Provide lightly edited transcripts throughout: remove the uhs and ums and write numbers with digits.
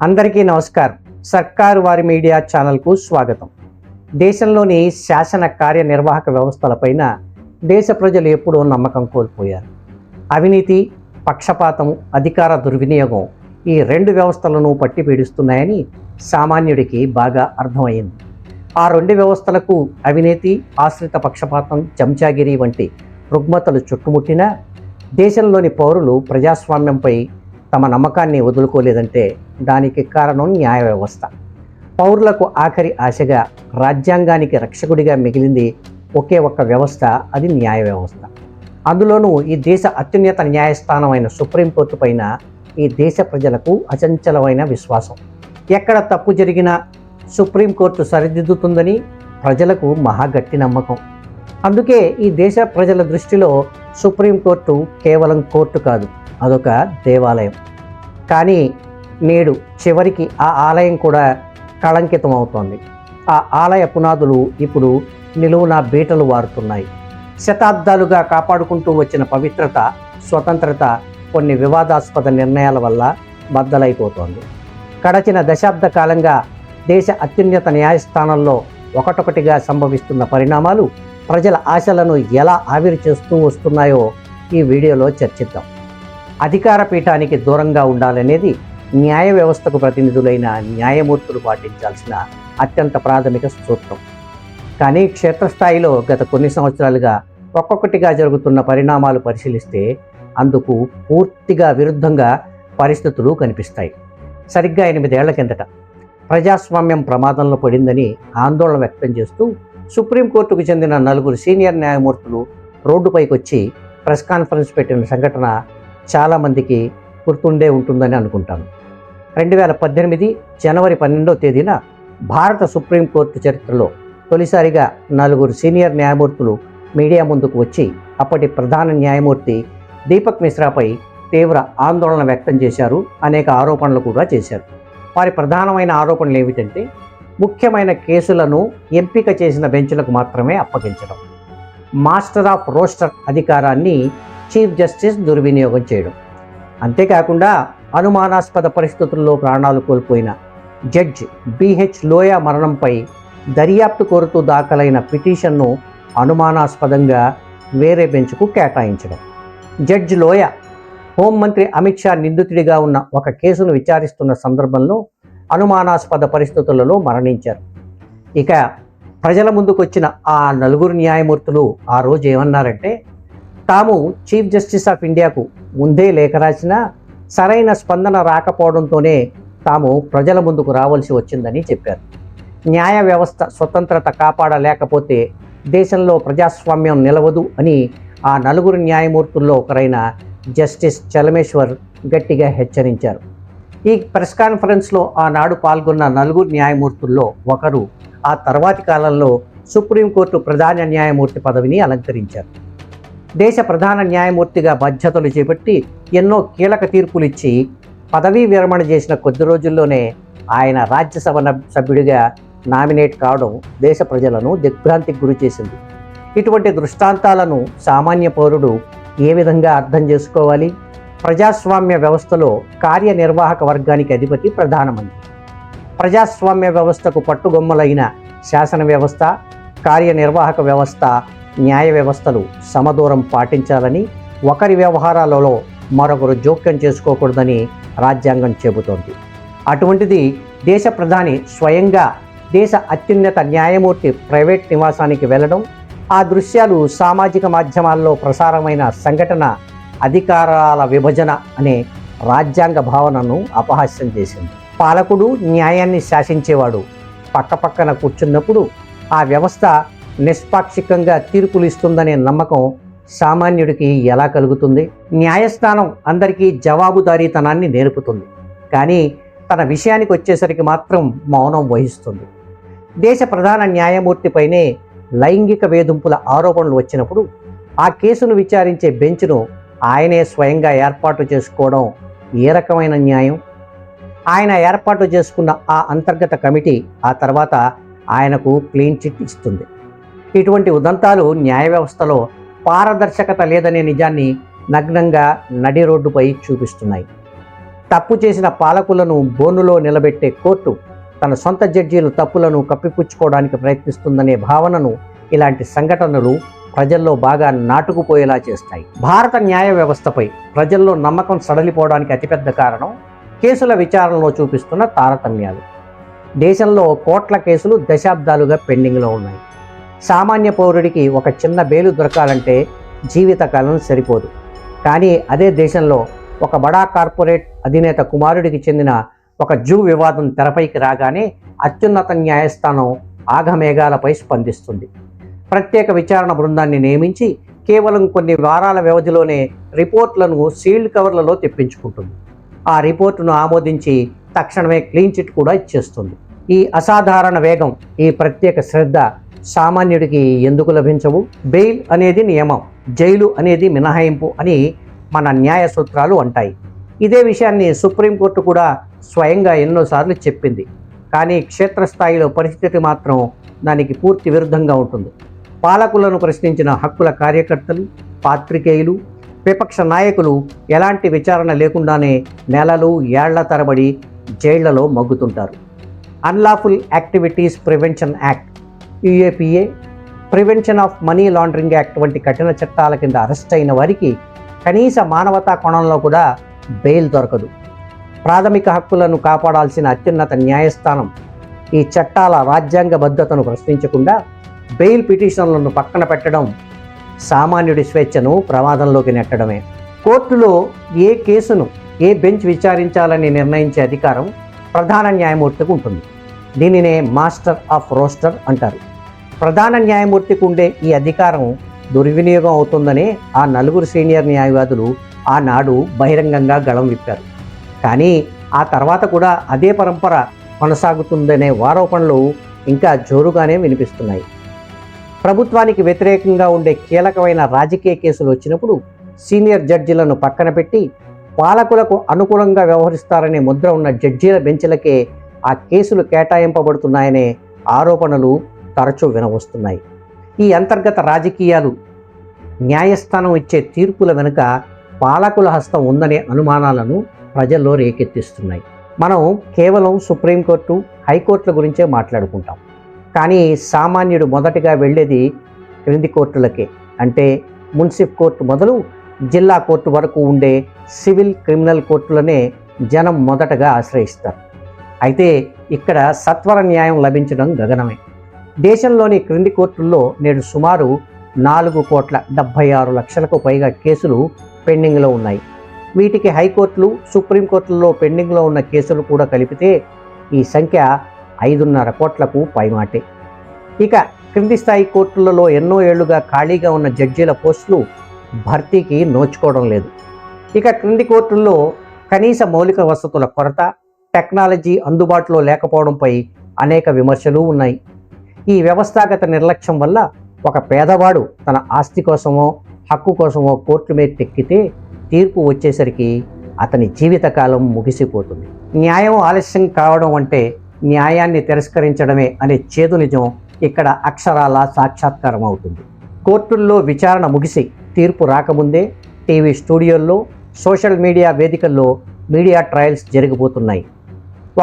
అందరికీ నమస్కారం. సర్కారు వారి మీడియా ఛానల్కు స్వాగతం. దేశంలోని శాసన కార్యనిర్వాహక వ్యవస్థలపైన దేశ ప్రజలు ఎప్పుడూ నమ్మకం కోల్పోయారు. అవినీతి, పక్షపాతం, అధికార దుర్వినియోగం ఈ రెండు వ్యవస్థలను పట్టి పీడిస్తున్నాయని సామాన్యుడికి బాగా అర్థమైంది. ఆ రెండు వ్యవస్థలకు అవినీతి, ఆశ్రిత పక్షపాతం, చెంచాగిరి వంటి రుగ్మతలు చుట్టుముట్టినా దేశంలోని పౌరులు ప్రజాస్వామ్యంపై తమ నమ్మకాన్ని వదులుకోలేదంటే దానికి కారణం న్యాయ వ్యవస్థ. పౌరులకు ఆఖరి ఆశగా, రాజ్యాంగానికి రక్షకుడిగా మిగిలింది ఒకే ఒక్క వ్యవస్థ, అది న్యాయ వ్యవస్థ. అందులోనూ ఈ దేశ అత్యున్నత న్యాయస్థానమైన సుప్రీంకోర్టు పైన ఈ దేశ ప్రజలకు అచంచలమైన విశ్వాసం. ఎక్కడ తప్పు జరిగినా సుప్రీంకోర్టు సరిదిద్దుతుందని ప్రజలకు మహాగట్టి నమ్మకం. అందుకే ఈ దేశ ప్రజల దృష్టిలో సుప్రీంకోర్టు కేవలం కోర్టు కాదు, అదొక దేవాలయం. కానీ నేడు చివరికి ఆ ఆలయం కూడా కళంకితం అవుతోంది. ఆ ఆలయ పునాదులు ఇప్పుడు నిలువున బీటలు వారుతున్నాయి. శతాబ్దాలుగా కాపాడుకుంటూ వచ్చిన పవిత్రత, స్వతంత్రత కొన్ని వివాదాస్పద నిర్ణయాల వల్ల బద్దలైపోతోంది. గడచిన దశాబ్ద కాలంగా దేశ అత్యున్నత న్యాయస్థానంలో ఒకటొకటిగా సంభవిస్తున్న పరిణామాలు ప్రజల ఆశలను ఎలా ఆవిరి చేస్తూ వస్తున్నాయో ఈ వీడియోలో చర్చిద్దాం. అధికార పీఠానికి దూరంగా ఉండాలనేది న్యాయ వ్యవస్థకు ప్రతినిధులైన న్యాయమూర్తులు పాటించాల్సిన అత్యంత ప్రాథమిక సూత్రం. కానీ క్షేత్రస్థాయిలో గత కొన్ని సంవత్సరాలుగా ఒక్కొక్కటిగా జరుగుతున్న పరిణామాలు పరిశీలిస్తే అందుకు పూర్తిగా విరుద్ధంగా పరిస్థితులు కనిపిస్తాయి. సరిగ్గా 8 ఏళ్ల కిందట ప్రజాస్వామ్యం ప్రమాదంలో పడిందని ఆందోళన వ్యక్తం చేస్తూ సుప్రీంకోర్టుకు చెందిన 4 సీనియర్ న్యాయమూర్తులు రోడ్డుపైకి వచ్చి ప్రెస్ కాన్ఫరెన్స్ పెట్టిన సంఘటన చాలామందికి గుర్తుండే ఉంటుందని అనుకుంటాను. 2018 జనవరి 12వ తేదీన భారత సుప్రీంకోర్టు చరిత్రలో తొలిసారిగా 4 సీనియర్ న్యాయమూర్తులు మీడియా ముందుకు వచ్చి అప్పటి ప్రధాన న్యాయమూర్తి దీపక్ మిశ్రాపై తీవ్ర ఆందోళన వ్యక్తం చేశారు. అనేక ఆరోపణలు కూడా చేశారు. వారి ప్రధానమైన ఆరోపణలు ఏమిటంటే, ముఖ్యమైన కేసులను ఎంపిక చేసిన బెంచ్లకు మాత్రమే అప్పగించడం, మాస్టర్ ఆఫ్ రోస్టర్ అధికారాన్ని చీఫ్ జస్టిస్ దుర్వినియోగం చేయడం, అంతేకాకుండా అనుమానాస్పద పరిస్థితుల్లో ప్రాణాలు కోల్పోయిన జడ్జ్ బిహెచ్ లోయా మరణంపై దర్యాప్తు కోరుతూ దాఖలైన పిటిషన్ను అనుమానాస్పదంగా వేరే బెంచ్కు కేటాయించడం. జడ్జ్ లోయా హోంమంత్రి అమిత్ షా నిందితుడిగా ఉన్న ఒక కేసును విచారిస్తున్న సందర్భంలో అనుమానాస్పద పరిస్థితులలో మరణించారు. ఇక ప్రజల ముందుకు వచ్చిన ఆ 4 న్యాయమూర్తులు ఆ రోజు ఏమన్నారంటే, తాము చీఫ్ జస్టిస్ ఆఫ్ ఇండియాకు ముందే లేఖ రాసినా సరైన స్పందన రాకపోవడంతోనే తాము ప్రజల ముందుకు రావాల్సి వచ్చిందని చెప్పారు. న్యాయ వ్యవస్థ స్వతంత్రత కాపాడలేకపోతే దేశంలో ప్రజాస్వామ్యం నిలవదు అని ఆ 4 న్యాయమూర్తుల్లో ఒకరైన జస్టిస్ చలమేశ్వర్ గట్టిగా హెచ్చరించారు. ఈ ప్రెస్ కాన్ఫరెన్స్లో ఆనాడు పాల్గొన్న 4 న్యాయమూర్తుల్లో ఒకరు ఆ తర్వాతి కాలంలో సుప్రీంకోర్టు ప్రధాన న్యాయమూర్తి పదవిని అలంకరించారు. దేశ ప్రధాన న్యాయమూర్తిగా బాధ్యతలు చేపట్టి ఎన్నో కీలక తీర్పులు ఇచ్చి పదవీ విరమణ చేసిన కొద్ది రోజుల్లోనే ఆయన రాజ్యసభ సభ్యుడిగా నామినేట్ కావడం దేశ ప్రజలను దిగ్భ్రాంతికి గురి చేసింది. ఇటువంటి దృష్టాంతాలను సామాన్య పౌరుడు ఏ విధంగా అర్థం చేసుకోవాలి? ప్రజాస్వామ్య వ్యవస్థలో కార్యనిర్వాహక వర్గానికి అధిపతి ప్రధానమంత్రి. ప్రజాస్వామ్య వ్యవస్థకు పట్టుగొమ్మలైన శాసన వ్యవస్థ, కార్యనిర్వాహక వ్యవస్థ, న్యాయ వ్యవస్థలు సమదూరం పాటించాలని, ఒకరి వ్యవహారాలలో మరొకరు జోక్యం చేసుకోకూడదని రాజ్యాంగం చెబుతోంది. అటువంటిది దేశ ప్రధాని స్వయంగా దేశ అత్యున్నత న్యాయమూర్తి ప్రైవేట్ నివాసానికి వెళ్ళడం, ఆ దృశ్యాలు సామాజిక మాధ్యమాల్లో ప్రసారమైన సంఘటన అధికారాల విభజన అనే రాజ్యాంగ భావనను అపహాస్యం చేసింది. పాలకుడు న్యాయాన్ని శాసించేవాడు పక్కపక్కన కూర్చున్నప్పుడు ఆ వ్యవస్థ నిష్పాక్షికంగా తీర్పులు ఇస్తుందనే నమ్మకం సామాన్యుడికి ఎలా కలుగుతుంది? న్యాయస్థానం అందరికీ జవాబుదారీతనాన్ని నేర్పుతుంది, కానీ తన విషయానికి వచ్చేసరికి మాత్రం మౌనం వహిస్తుంది. దేశ ప్రధాన న్యాయమూర్తిపైనే లైంగిక వేధింపుల ఆరోపణలు వచ్చినప్పుడు ఆ కేసును విచారించే బెంచ్ను ఆయనే స్వయంగా ఏర్పాటు చేసుకోవడం ఏ రకమైన న్యాయం? ఆయన ఏర్పాటు చేసుకున్న ఆ అంతర్గత కమిటీ ఆ తర్వాత ఆయనకు క్లీన్ చిట్ ఇస్తుంది. ఇటువంటి ఉదంతాలు న్యాయ వ్యవస్థలో పారదర్శకత లేదనే నిజాన్ని నగ్నంగా నడి రోడ్డుపై చూపిస్తున్నాయి. తప్పు చేసిన పాలకులను బోనులో నిలబెట్టే కోర్టు తన సొంత జడ్జీలు తప్పులను కప్పిపుచ్చుకోవడానికి ప్రయత్నిస్తుందనే భావనను ఇలాంటి సంఘటనలు ప్రజల్లో బాగా నాటుకుపోయేలా చేస్తాయి. భారత న్యాయ వ్యవస్థపై ప్రజల్లో నమ్మకం సడలిపోవడానికి అతిపెద్ద కారణం కేసుల విచారణలో చూపిస్తున్న తారతమ్యాలు. దేశంలో కోట్ల కేసులు దశాబ్దాలుగా పెండింగ్లో ఉన్నాయి. సామాన్య పౌరుడికి ఒక చిన్న బెయిలు దొరకాలంటే జీవితకాలం సరిపోదు. కానీ అదే దేశంలో ఒక బడా కార్పొరేట్ అధినేత కుమారుడికి చెందిన ఒక జూ వివాదం తెరపైకి రాగానే అత్యున్నత న్యాయస్థానం ఆఘమేఘాలపై స్పందిస్తుంది. ప్రత్యేక విచారణ బృందాన్ని నియమించి కేవలం కొన్ని వారాల వ్యవధిలోనే రిపోర్ట్లను సీల్డ్ కవర్లలో తెప్పించుకుంటుంది. ఆ రిపోర్టును ఆమోదించి తక్షణమే క్లీన్ చిట్ కూడా ఇచ్చేస్తుంది. ఈ అసాధారణ వేగం, ఈ ప్రత్యేక శ్రద్ధ సామాన్యుడికి ఎందుకు లభించవు? బెయిల్ అనేది నియమం, జైలు అనేది మినహాయింపు అని మన న్యాయ సూత్రాలు అంటాయి. ఇదే విషయాన్ని సుప్రీంకోర్టు కూడా స్వయంగా ఎన్నోసార్లు చెప్పింది. కానీ క్షేత్రస్థాయిలో పరిస్థితి మాత్రం దానికి పూర్తి విరుద్ధంగా ఉంటుంది. పాలకులను ప్రశ్నించిన హక్కుల కార్యకర్తలు, పాత్రికేయులు, విపక్ష నాయకులు ఎలాంటి విచారణ లేకుండానే నెలలు, ఏళ్ల తరబడి జైళ్లలో మగ్గుతుంటారు. Unlawful activities prevention act, UAPA, prevention of money laundering act వంటి కఠిన చట్టాల కింద అరెస్ట్ అయిన వారికి కనీస మానవతా కోణంలో కూడా బెయిల్ దొరకదు. ప్రాథమిక హక్కులను కాపాడాల్సిన అత్యున్నత న్యాయస్థానం ఈ చట్టాల రాజ్యాంగబద్ధతను ప్రశ్నించకుండా బెయిల్ పిటిషన్లను పక్కన పెట్టడం సామాన్యుడి స్వేచ్ఛను ప్రమాదంలోకి నెట్టడమే. కోర్టులో ఏ కేసును ఏ బెంచ్ విచారించాలని నిర్ణయించే అధికారం ప్రధాన న్యాయమూర్తికి ఉంటుంది. దీనినే మాస్టర్ ఆఫ్ రోస్టర్ అంటారు. ప్రధాన న్యాయమూర్తికి ఉండే ఈ అధికారం దుర్వినియోగం అవుతుందనే ఆ నలుగురు సీనియర్ న్యాయవాదులు ఆనాడు బహిరంగంగా గళం విప్పారు. కానీ ఆ తర్వాత కూడా అదే పరంపర కొనసాగుతుందనే ఆరోపణలు ఇంకా జోరుగానే వినిపిస్తున్నాయి. ప్రభుత్వానికి వ్యతిరేకంగా ఉండే కీలకమైన రాజకీయ కేసులు వచ్చినప్పుడు సీనియర్ జడ్జీలను పక్కన పెట్టి పాలకులకు అనుకూలంగా వ్యవహరిస్తారనే ముద్ర ఉన్న జడ్జీల బెంచ్లకే ఆ కేసులు కేటాయింపబడుతున్నాయనే ఆరోపణలు తరచూ వినవస్తున్నాయి. ఈ అంతర్గత రాజకీయాలు, న్యాయస్థానం ఇచ్చే తీర్పుల వెనుక పాలకుల హస్తం ఉందనే అనుమానాలను ప్రజల్లో రేకెత్తిస్తున్నాయి. మనం కేవలం సుప్రీంకోర్టు, హైకోర్టుల గురించే మాట్లాడుకుంటాం. కానీ సామాన్యుడు మొదటగా వెళ్ళేది క్రింది కోర్టులకే. అంటే మున్సిఫ్ కోర్టు మొదలు జిల్లా కోర్టు వరకు ఉండే సివిల్, క్రిమినల్ కోర్టులనే జనం మొదటగా ఆశ్రయిస్తారు. అయితే ఇక్కడ సత్వర న్యాయం లభించడం గగనమే. దేశంలోని క్రింది కోర్టుల్లో నేడు సుమారు 4,76,00,000కు పైగా కేసులు పెండింగ్లో ఉన్నాయి. వీటికి హైకోర్టులు, సుప్రీంకోర్టుల్లో పెండింగ్లో ఉన్న కేసులు కూడా కలిపితే ఈ సంఖ్య 5.5 కోట్లకు పైమాటే. ఇక క్రింది స్థాయి కోర్టులలో ఎన్నో ఏళ్లుగా ఖాళీగా ఉన్న జడ్జీల పోస్టులు భర్తీకి నోచుకోవడం లేదు. ఇక క్రింది కోర్టుల్లో కనీస మౌలిక వసతుల కొరత, టెక్నాలజీ అందుబాటులో లేకపోవడంపై అనేక విమర్శలు ఉన్నాయి. ఈ వ్యవస్థాగత నిర్లక్ష్యం వల్ల ఒక పేదవాడు తన ఆస్తి కోసమో, హక్కు కోసమో కోర్టు మీద తెక్కితే తీర్పు వచ్చేసరికి అతని జీవితకాలం ముగిసిపోతుంది. న్యాయం ఆలస్యం కావడం అంటే న్యాయాన్ని తిరస్కరించడమే అనే చేదు నిజం ఇక్కడ అక్షరాల సాక్షాత్కారం అవుతుంది. కోర్టుల్లో విచారణ ముగిసి తీర్పు రాకముందే టీవీ స్టూడియోల్లో, సోషల్ మీడియా వేదికల్లో మీడియా ట్రయల్స్ జరిగిపోతున్నాయి.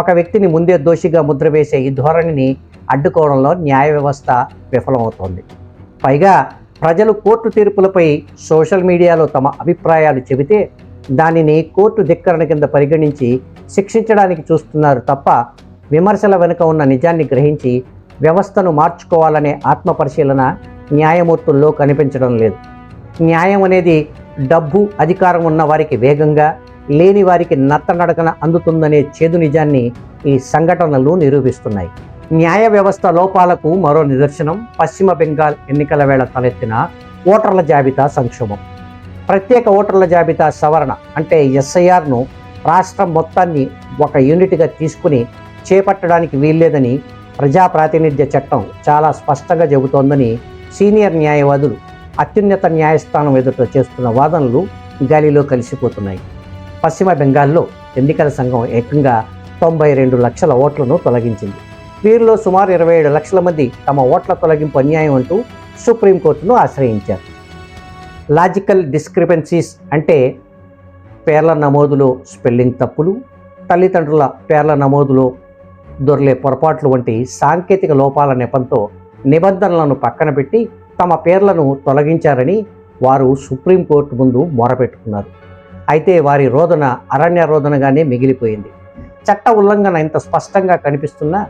ఒక వ్యక్తిని ముందే దోషిగా ముద్ర వేసే ఈ ధోరణిని అడ్డుకోవడంలో న్యాయ వ్యవస్థ విఫలమవుతోంది. పైగా ప్రజలు కోర్టు తీర్పులపై సోషల్ మీడియాలో తమ అభిప్రాయాలు చెబితే దానిని కోర్టు ధిక్కరణ కింద పరిగణించి శిక్షించడానికి చూస్తున్నారు తప్ప విమర్శల వెనుక ఉన్న నిజాన్ని గ్రహించి వ్యవస్థను మార్చుకోవాలనే ఆత్మపరిశీలన న్యాయమూర్తుల్లో కనిపించడం లేదు. న్యాయం అనేది డబ్బు, అధికారం ఉన్న వారికి వేగంగా, లేని వారికి నత్తనడకన అందుతుందనే చేదు నిజాన్ని ఈ సంఘటనలు నిరూపిస్తున్నాయి. న్యాయ వ్యవస్థ లోపాలకు మరో నిదర్శనం పశ్చిమ బెంగాల్ ఎన్నికల వేళ తలెత్తిన ఓటర్ల జాబితా సంక్షోభం. ప్రత్యేక ఓటర్ల జాబితా సవరణ అంటే ఎస్ఐఆర్ను రాష్ట్రం మొత్తాన్ని ఒక యూనిట్గా తీసుకుని చేపట్టడానికి వీల్లేదని ప్రజా ప్రాతినిధ్య చట్టం చాలా స్పష్టంగా చెబుతోందని సీనియర్ న్యాయవాదులు అత్యున్నత న్యాయస్థానం ఎదుట చేస్తున్న వాదనలు గాలిలో కలిసిపోతున్నాయి. పశ్చిమ బెంగాల్లో ఎన్నికల సంఘం ఏకంగా 92 లక్షల ఓట్లను తొలగించింది. వీరిలో సుమారు 27 లక్షల మంది తమ ఓట్ల తొలగింపు అన్యాయం అంటూ సుప్రీంకోర్టును ఆశ్రయించారు. లాజికల్ డిస్క్రిపెన్సీస్ అంటే పేర్ల నమోదులో స్పెల్లింగ్ తప్పులు, తల్లిదండ్రుల పేర్ల నమోదులో దొర్లే పొరపాట్లు వంటి సాంకేతిక లోపాల నెపంతో నిబంధనలను పక్కన పెట్టి తమ పేర్లను తొలగించారని వారు సుప్రీంకోర్టు ముందు మొరపెట్టుకున్నారు. అయితే వారి రోదన అరణ్య రోదనగానే మిగిలిపోయింది. చట్ట ఉల్లంఘన ఇంత స్పష్టంగా కనిపిస్తున్నా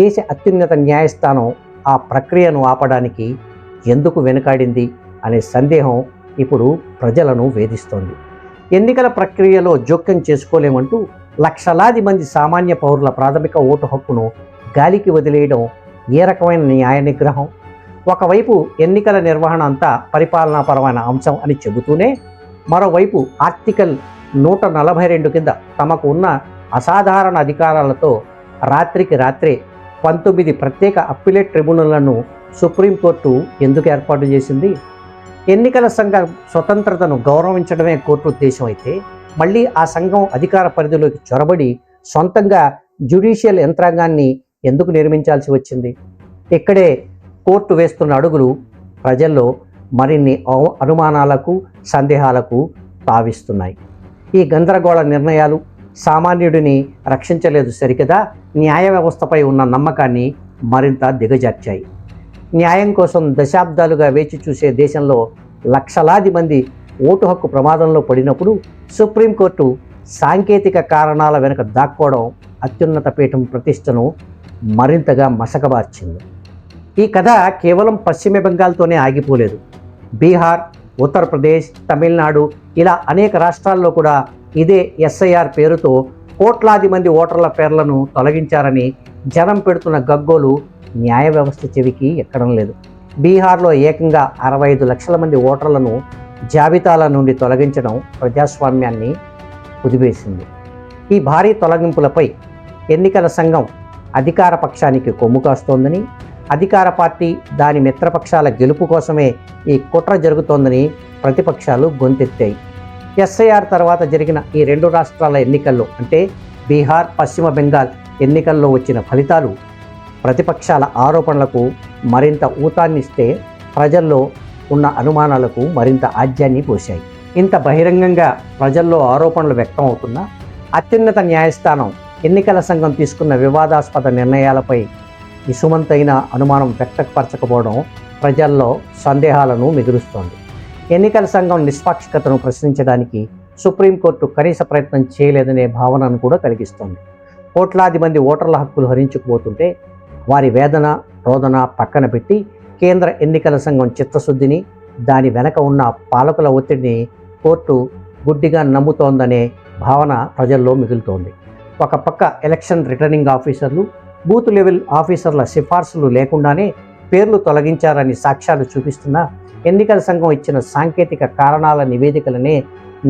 దేశ అత్యున్నత న్యాయస్థానం ఆ ప్రక్రియను ఆపడానికి ఎందుకు వెనుకాడింది అనే సందేహం ఇప్పుడు ప్రజలను వేధిస్తోంది. ఎన్నికల ప్రక్రియలో జోక్యం చేసుకోలేమంటూ లక్షలాది మంది సామాన్య పౌరుల ప్రాథమిక ఓటు హక్కును గాలికి వదిలేయడం ఏ రకమైన న్యాయ నిగ్రహం? ఒకవైపు ఎన్నికల నిర్వహణ అంతా పరిపాలనాపరమైన అంశం అని చెబుతూనే మరోవైపు ఆర్టికల్ 142 కింద తమకు ఉన్న అసాధారణ అధికారాలతో రాత్రికి రాత్రే 19 ప్రత్యేక అప్పీలేట్ ట్రిబ్యునళ్లను సుప్రీంకోర్టు ఎందుకు ఏర్పాటు చేసింది? ఎన్నికల సంఘం స్వతంత్రతను గౌరవించడమే కోర్టు ఉద్దేశం అయితే మళ్ళీ ఆ సంఘం అధికార పరిధిలోకి చొరబడి సొంతంగా జ్యుడిషియల్ యంత్రాంగాన్ని ఎందుకు నిర్మించాల్సి వచ్చింది? ఇక్కడే కోర్టు వేస్తున్న అడుగులు ప్రజల్లో మరిన్ని అనుమానాలకు, సందేహాలకు తావిస్తున్నాయి. ఈ గందరగోళ నిర్ణయాలు సామాన్యుడిని రక్షించలేదు సరికదా, న్యాయ వ్యవస్థపై ఉన్న నమ్మకాన్ని మరింత దిగజార్చాయి. న్యాయం కోసం దశాబ్దాలుగా వేచి చూసే దేశంలో లక్షలాది మంది ఓటు హక్కు ప్రమాదంలో పడినప్పుడు సుప్రీంకోర్టు సాంకేతిక కారణాల వెనుక దాక్కోవడం అత్యున్నత పీఠం ప్రతిష్టను మరింతగా మసకబార్చింది. ఈ కథ కేవలం పశ్చిమ బెంగాల్తోనే ఆగిపోలేదు. బీహార్, ఉత్తరప్రదేశ్, తమిళనాడు ఇలా అనేక రాష్ట్రాల్లో కూడా ఇదే ఎస్ఐఆర్ పేరుతో కోట్లాది మంది ఓటర్ల పేర్లను తొలగించారని జనం పెడుతున్న గగ్గోలు న్యాయ వ్యవస్థ చెవికి ఎక్కడం లేదు. బీహార్లో ఏకంగా 65 లక్షల మంది ఓటర్లను జాబితాల నుండి తొలగించడం ప్రజాస్వామ్యాన్ని కుదివేసింది. ఈ భారీ తొలగింపులపై ఎన్నికల సంఘం అధికార పక్షానికి కొమ్ము కాస్తోందని, అధికార పార్టీ దాని మిత్రపక్షాల గెలుపు కోసమే ఈ కుట్ర జరుగుతోందని ప్రతిపక్షాలు గొంతెత్తాయి. ఎస్ఐఆర్ తర్వాత జరిగిన ఈ 2 రాష్ట్రాల ఎన్నికల్లో అంటే బీహార్, పశ్చిమ బెంగాల్ ఎన్నికల్లో వచ్చిన ఫలితాలు ప్రతిపక్షాల ఆరోపణలకు మరింత ఊతాన్నిస్తే ప్రజల్లో ఉన్న అనుమానాలకు మరింత ఆజ్యాన్ని పోశాయి. ఇంత బహిరంగంగా ప్రజల్లో ఆరోపణలు వ్యక్తం అవుతున్నా అత్యున్నత న్యాయస్థానం ఎన్నికల సంఘం తీసుకున్న వివాదాస్పద నిర్ణయాలపై ఇసుమంతైన అనుమానం వ్యక్తపరచకపోవడం ప్రజల్లో సందేహాలను మిగులుస్తోంది. ఎన్నికల సంఘం నిష్పాక్షికతను ప్రశ్నించడానికి సుప్రీంకోర్టు కనీస ప్రయత్నం చేయలేదనే భావనను కూడా కలిగిస్తోంది. కోట్లాది మంది ఓటర్ల హక్కులు హరించుకుపోతుంటే వారి వేదన, రోదన పక్కన పెట్టి కేంద్ర ఎన్నికల సంఘం చిత్తశుద్ధిని, దాని వెనక ఉన్న పాలకుల ఒత్తిడిని కోర్టు గుడ్డిగా నమ్ముతోందనే భావన ప్రజల్లో మిగులుతోంది. ఒక పక్క ఎలక్షన్ రిటర్నింగ్ ఆఫీసర్లు, బూత్ లెవెల్ ఆఫీసర్ల సిఫార్సులు లేకుండానే పేర్లు తొలగించారని సాక్ష్యాలు చూపిస్తున్నా ఎన్నికల సంఘం ఇచ్చిన సాంకేతిక కారణాల నివేదికలనే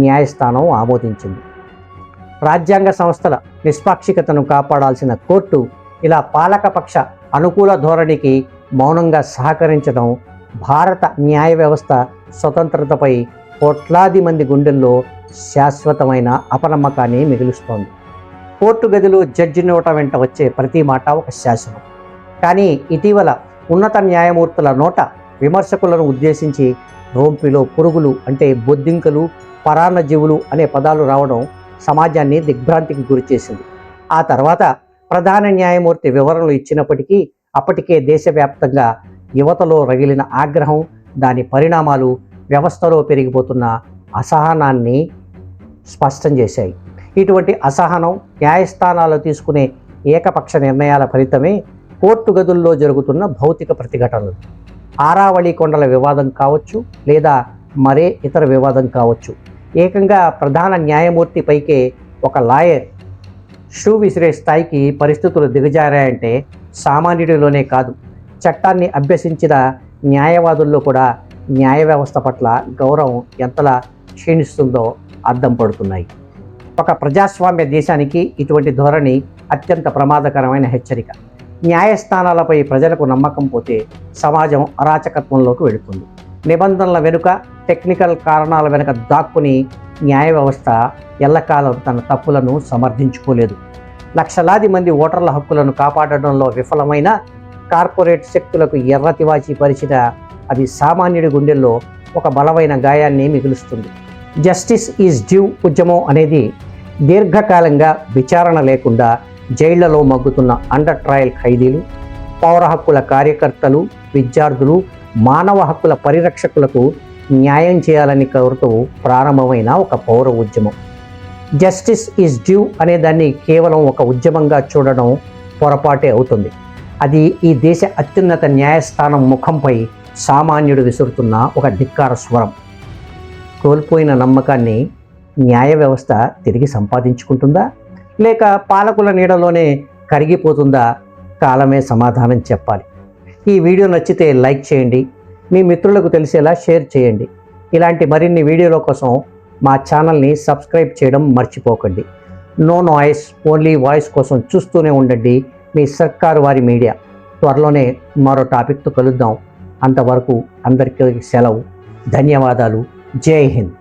న్యాయస్థానం ఆమోదించింది. రాజ్యాంగ సంస్థల నిష్పాక్షికతను కాపాడాల్సిన కోర్టు ఇలా పాలకపక్ష అనుకూల ధోరణికి మౌనంగా సహకరించడం భారత న్యాయ వ్యవస్థ స్వతంత్రతపై కోట్లాది మంది గుండెల్లో శాశ్వతమైన అపనమ్మకాన్ని మిగులుస్తోంది. కోర్టు గదిలో జడ్జి నోట వెంట వచ్చే ప్రతి మాట ఒక శాసనం. కానీ ఇటీవల ఉన్నత న్యాయమూర్తుల నోట విమర్శకులను ఉద్దేశించి రోంపిలో పురుగులు అంటే బొద్దింకలు, పరాన్నజీవులు అనే పదాలు రావడం సమాజాన్ని దిగ్భ్రాంతికి గురిచేసింది. ఆ తర్వాత ప్రధాన న్యాయమూర్తి వివరణలు ఇచ్చినప్పటికీ అప్పటికే దేశవ్యాప్తంగా యువతలో రగిలిన ఆగ్రహం, దాని పరిణామాలు వ్యవస్థలో పెరిగిపోతున్న అసహనాన్ని స్పష్టం చేశాయి. ఇటువంటి అసహనం న్యాయస్థానాలు తీసుకునే ఏకపక్ష నిర్ణయాల ఫలితమే కోర్టు గదుల్లో జరుగుతున్న భౌతిక ప్రతిఘటనలు. ఆరావళి కొండల వివాదం కావచ్చు, లేదా మరే ఇతర వివాదం కావచ్చు. ఏకంగా ప్రధాన న్యాయమూర్తి పైకే ఒక లాయర్ షూ విసిరే స్థాయికి పరిస్థితులు దిగజారాయంటే సామాన్యుడిలోనే కాదు, చట్టాన్ని అభ్యసించిన న్యాయవాదుల్లో కూడా న్యాయ వ్యవస్థ పట్ల గౌరవం ఎంతలా క్షీణిస్తుందో అద్దం పడుతున్నాయి. ఒక ప్రజాస్వామ్య దేశానికి ఇటువంటి ధోరణి అత్యంత ప్రమాదకరమైన హెచ్చరిక. న్యాయస్థానాలపై ప్రజలకు నమ్మకం పోతే సమాజం అరాచకత్వంలోకి వెళుతుంది. నిబంధనల వెనుక, టెక్నికల్ కారణాల వెనుక దాక్కుని న్యాయ వ్యవస్థ ఎల్లకాలం తన తప్పులను సమర్థించుకోలేదు. లక్షలాది మంది ఓటర్ల హక్కులను కాపాడడంలో విఫలమైన కార్పొరేట్ శక్తులకు ఎర్రతివాచి పరిచిన అది సామాన్యుడి గుండెల్లో ఒక బలమైన గాయాన్ని మిగులుస్తుంది. జస్టిస్ ఈజ్ డ్యూ ఉద్యమం అనేది దీర్ఘకాలంగా విచారణ లేకుండా జైళ్లలో మగ్గుతున్న అండర్ ట్రయల్ ఖైదీలు, పౌర హక్కుల కార్యకర్తలు, విద్యార్థులు, మానవ హక్కుల పరిరక్షకులకు న్యాయం చేయాలని కోరుతూ ప్రారంభమైన ఒక పౌర ఉద్యమం. జస్టిస్ ఈజ్ డ్యూ అనే దాన్ని కేవలం ఒక ఉద్యమంగా చూడడం పొరపాటే అవుతుంది. అది ఈ దేశ అత్యున్నత న్యాయస్థానం ముఖంపై సామాన్యుడు విసురుతున్న ఒక ధిక్కార స్వరం. కోల్పోయిన నమ్మకాన్ని న్యాయ వ్యవస్థ తిరిగి సంపాదించుకుంటుందా, లేక పాలకుల నీడలోనే కరిగిపోతుందా? కాలమే సమాధానం చెప్పాలి. ఈ వీడియో నచ్చితే లైక్ చేయండి, మీ మిత్రులకు తెలిసేలా షేర్ చేయండి. ఇలాంటి మరిన్ని వీడియోల కోసం మా ఛానల్ని సబ్స్క్రైబ్ చేయడం మర్చిపోకండి. నో నాయిస్, ఓన్లీ వాయిస్ కోసం చూస్తూనే ఉండండి మీ సర్కారు వారి మీడియా. త్వరలోనే మరో టాపిక్తో కలుద్దాం. అంతవరకు అందరికీ సెలవు. ధన్యవాదాలు. జై హింద్.